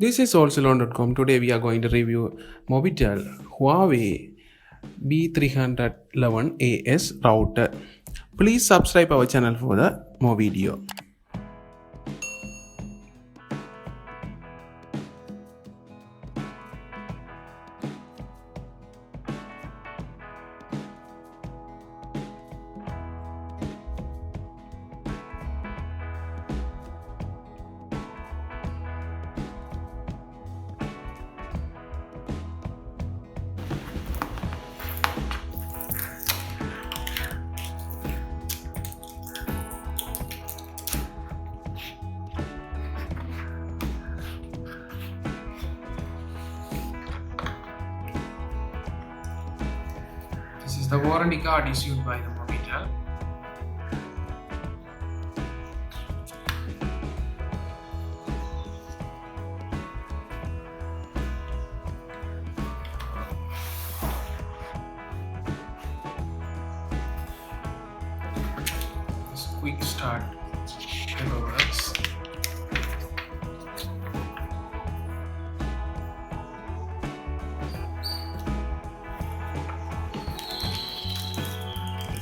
This is allsalon.com. Today we are going to review Mobitel Huawei B311AS router. Please subscribe our channel for the more video. This is the warranty card issued by the Mobitel. This quick start never works.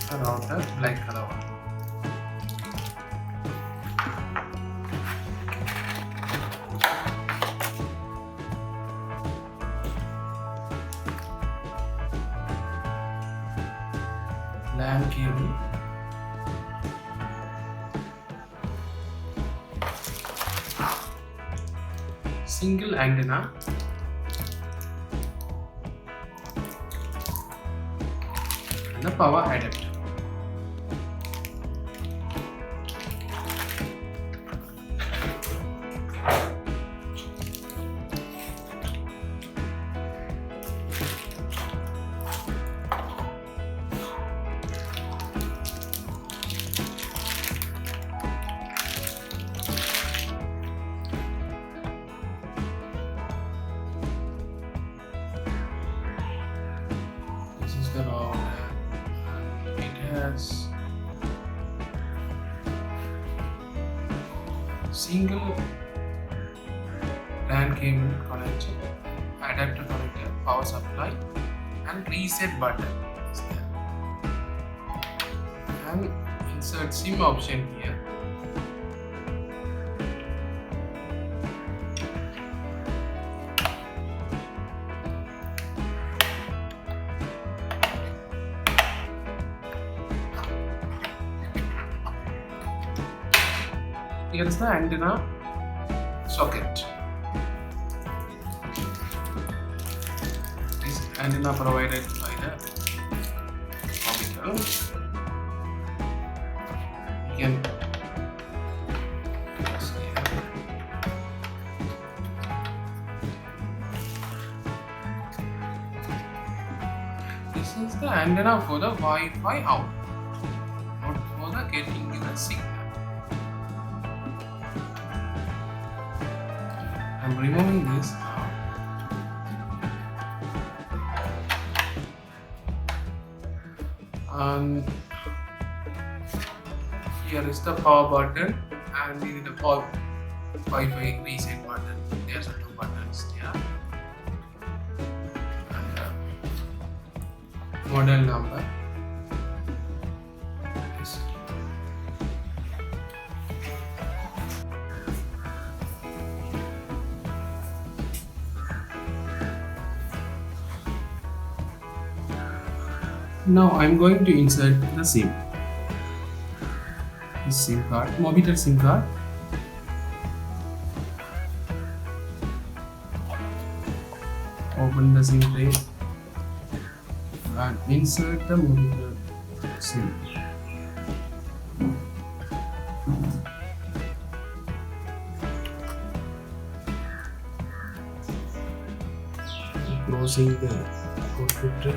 The router, black color one. LAN cable. Single antenna. And the power adapter. This is the router. It has single LAN cable connector, adapter connector, power supply, and reset button is there. And insert SIM option here. Here is the antenna socket. This antenna provided by the Mobitel. You can press here. This is the antenna for the Wi-Fi out, not for the getting the signal. I'm removing this now. And here is the power button and this is the power Wi-Fi reset button. There's two buttons there. And model number. Yes. Now I'm going to insert the SIM. This SIM card, Mobitel SIM card. Open the SIM tray and insert the Mobitel SIM. Closing the output tray.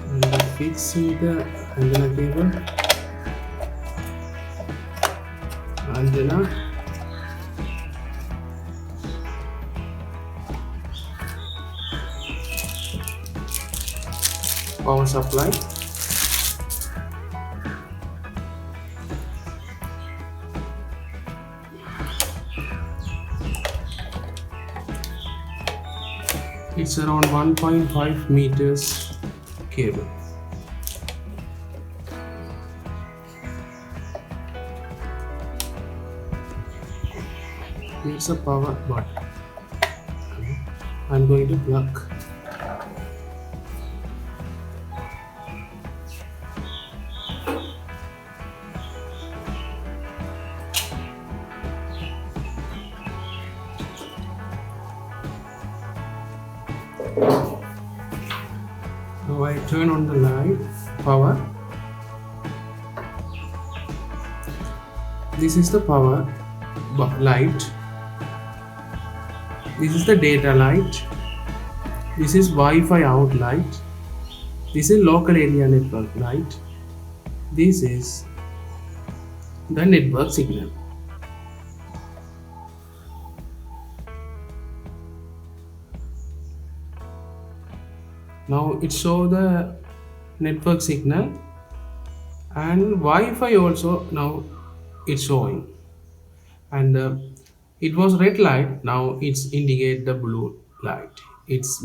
And fixing the antenna cable, antenna, power supply, it's around 1.5 meters cable. Here's a power button. I'm going to plug. Now I turn on the light, power. This is the power light. This is the data light. This is Wi-Fi out light. This is local area network light. This is the network signal. Now it shows the network signal, and Wi-Fi also now it's showing, and it was red light, now it's indicate the blue light. It's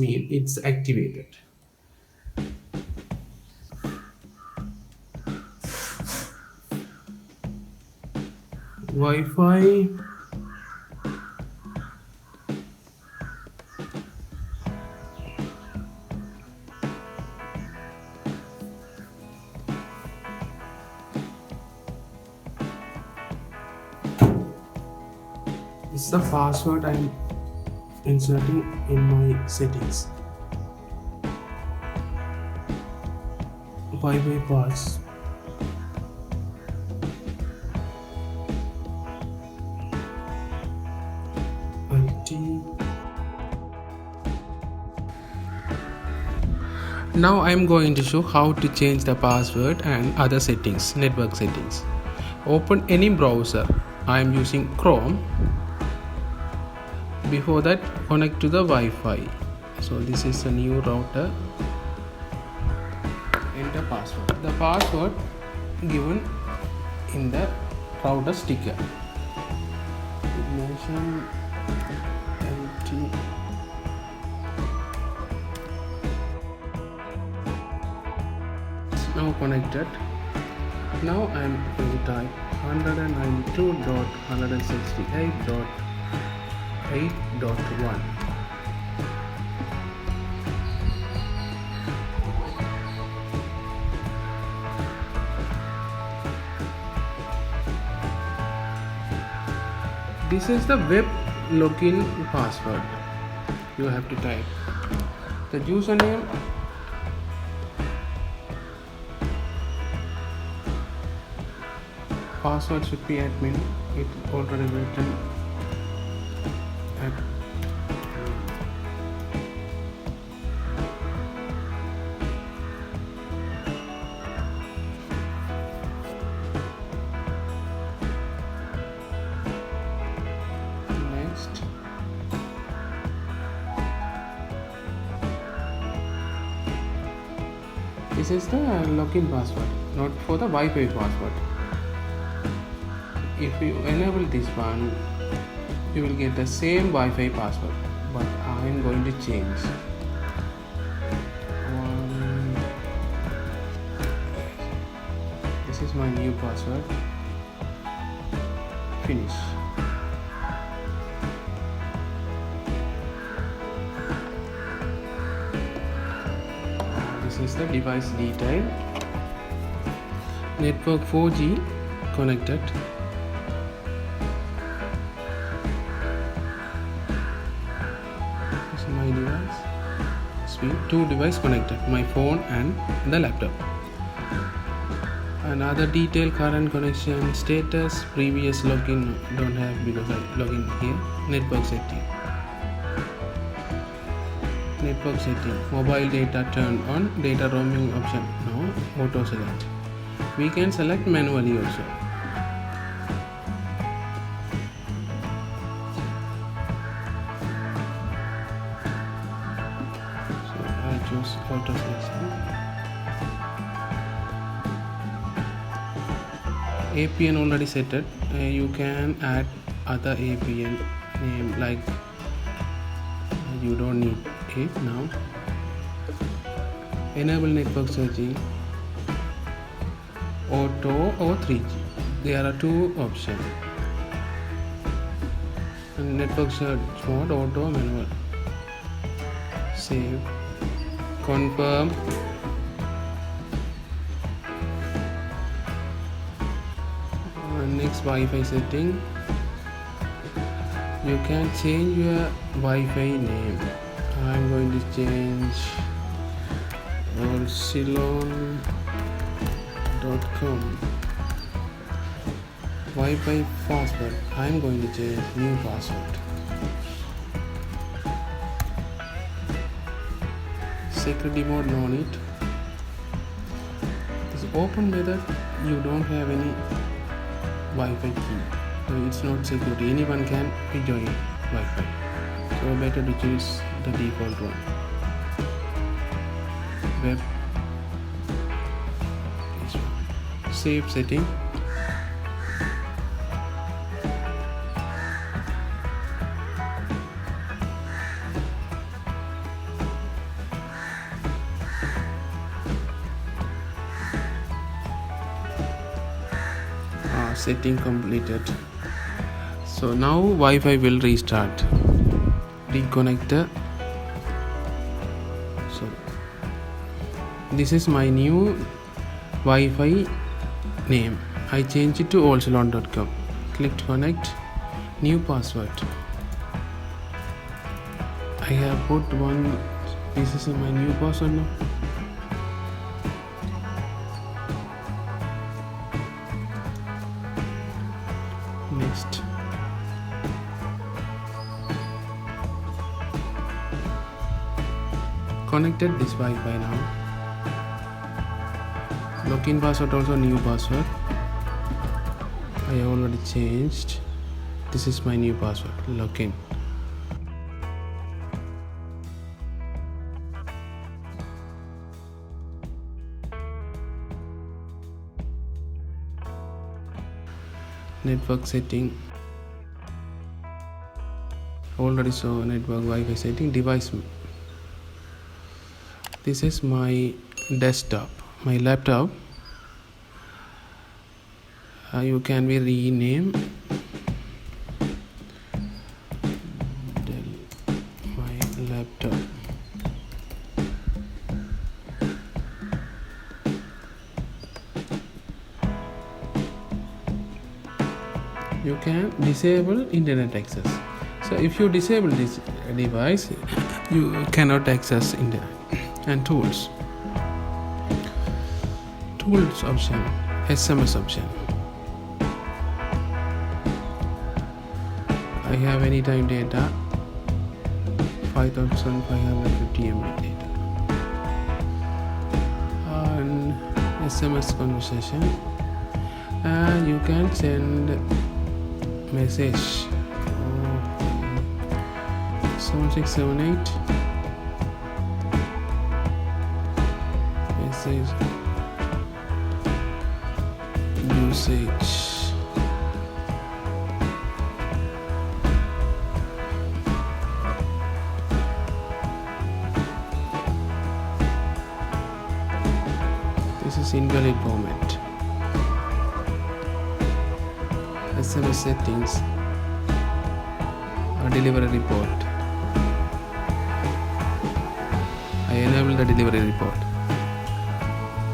activated. Wi-Fi. This is the password I am inserting in my settings. Wi-Fi pass. Now I am going to show how to change the password and other settings, network settings. Open any browser. I am using Chrome. Before that, connect to the Wi-Fi. So this is a new router. Enter password. The password given in the router sticker. Ignition LT. Now connected. Now I am going to type 192.168.8.1. This is the web login password. You have to type the username, password should be admin. It already written at next. This is the login password, not for the Wi-Fi password. If you enable this one, you will get the same Wi-Fi password, but I am going to change. This is my new password. Finish. This is the device detail. Network 4G connected. My device speed, 2 devices connected, my phone and the laptop. Another detail, current connection status, previous login don't have because I log in here. Network setting, mobile data turned on, data roaming option no, auto select. We can select manually also. Choose auto selection. APN already set it. You can add other APN name, like you don't need it now. Enable network searching, auto or 3G. There are two options. Network search mode, auto, manual. Save. Confirm. Next, Wi-Fi setting. You can change your Wi-Fi name. I'm going to change Ceylon.com. Wi-Fi password. I'm going to change new password. Security mode, no need. This open method, you don't have any Wi-Fi key, so it's not security. Anyone can join Wi-Fi, so better to choose the default one. Web, this one. Save setting. Setting completed. So now Wi-Fi will restart. Reconnect the. So this is my new Wi-Fi name. I change it to allceylon.com. Click to connect. New password. I have put one. This is my new password now. Next. Connected this Wi-Fi now. Login password also new password. I already changed. This is my new password. Login. Network setting. Already saw network Wi-Fi setting. Device. This is my desktop, my laptop. You can be rename my laptop. You can disable internet access. So if you disable this device, you cannot access internet. And tools option, SMS option. I have anytime data 5550 MB data and SMS conversation, and you can send message 7678 message usage. This is invalid format. SMS settings, delivery report. I enable the delivery report.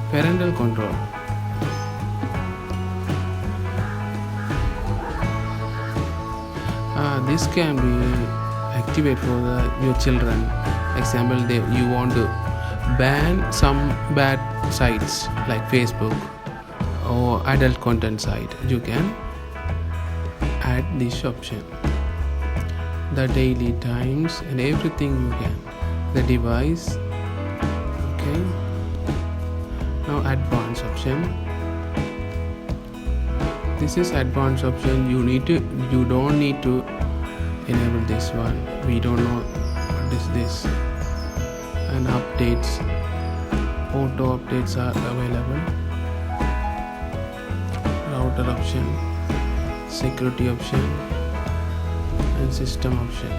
Parental control. This can be activated for your children. Example, you want to ban some bad sites like Facebook or adult content site. You can add this option. The daily times and everything you can. The device. Okay. Now advanced option. This is advanced option. You don't need to enable this one. We don't know what is this. And updates. Auto updates are available. Router option. Security option. And system option.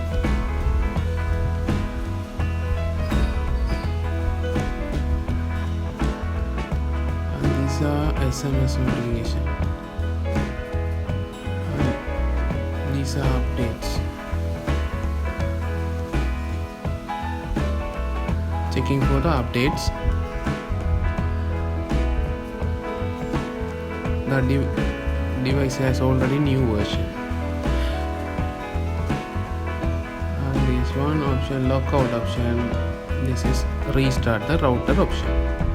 SMS notification. And these are updates. Checking for the updates. The device has already new version. And this one option, lockout option. This is restart the router option.